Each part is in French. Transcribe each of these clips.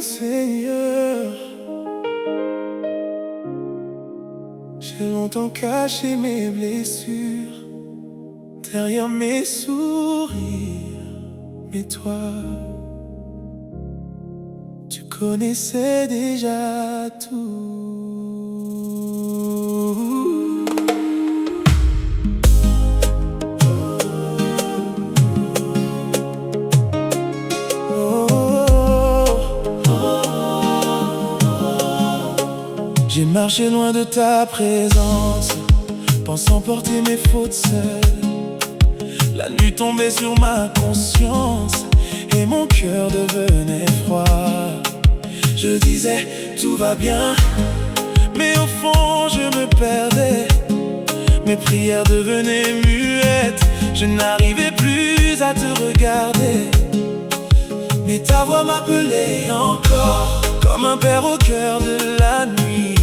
Seigneur. J'ai longtemps caché mes blessures derrière mes sourires, mais toi, tu connaissais déjà tout. J'ai marché loin de ta présence, pensant porter mes fautes seul. La nuit tombait sur ma conscience et mon cœur devenait froid. Je disais tout va bien, mais au fond je me perdais. Mes prières devenaient muettes, je n'arrivais plus à te regarder. Mais ta voix m'appelait encore, comme un père au cœur de la nuit.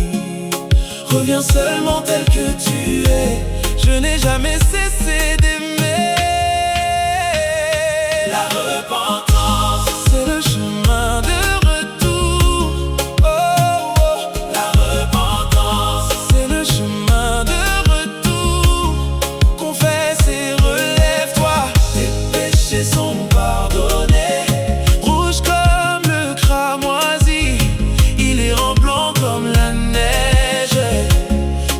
Reviens seulement tel que tu es, je n'ai jamais cessé d'aimer. La repentance, c'est le chemin de retour. Oh, oh. La repentance, c'est le chemin de retour. Confesse et relève-toi, tes péchés sont pardonnés. Rouge comme le cramoisi, il est en blanc comme la neige.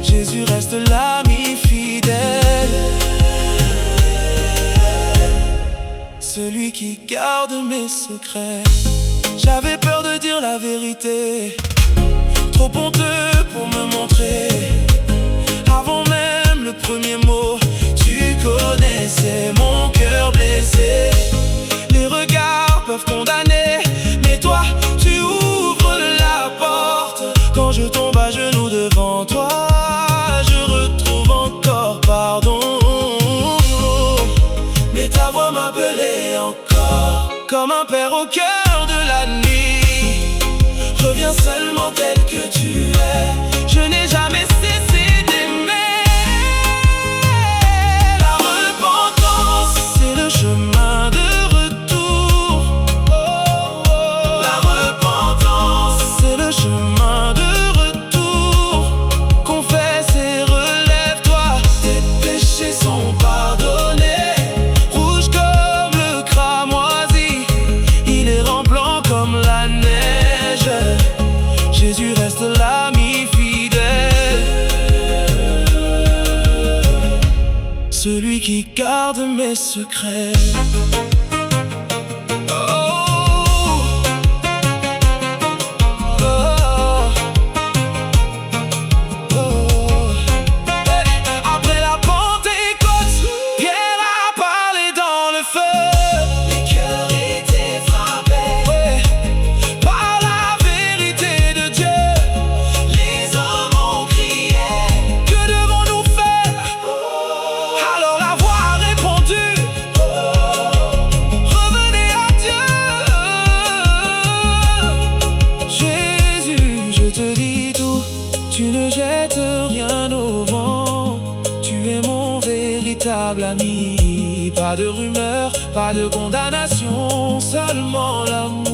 Jésus reste l'ami fidèle, celui qui garde mes secrets. J'avais peur de dire la vérité, trop honteux pour me montrer. Avant même le premier mot, tu connaissais mon cœur blessé. Les regards peuvent condamner, mais toi, tu ouvres la porte. Quand je tombe à genoux devant toi, je retrouve encore pardon. Mais ta voix m'appelait encore, comme un père au cœur de la nuit. Reviens seulement tel que tu es, je n'ai jamais cessé d'aimer. La repentance, c'est le chemin de retour. Oh, oh. La repentance, c'est le chemin de retour. Confesse et relève-toi, tes péchés sont pardonnés. Rouge comme le cramoisi, il est en blanc comme la neige. Jésus reste l'ami fidèle, celui qui garde mes secrets. Après la Pentecôte, Pierre a parlé dans le feu. Les cœurs étaient frappés, ouais, par la vérité de Dieu. Les hommes ont crié, que devons-nous faire? Alors la voix a répondu, revenez à Dieu. Jésus, je te dis tout, tu ne jettes rien au vent. Tu es mon véritable ami. Pas de rumeurs, pas de condamnation, seulement l'amour.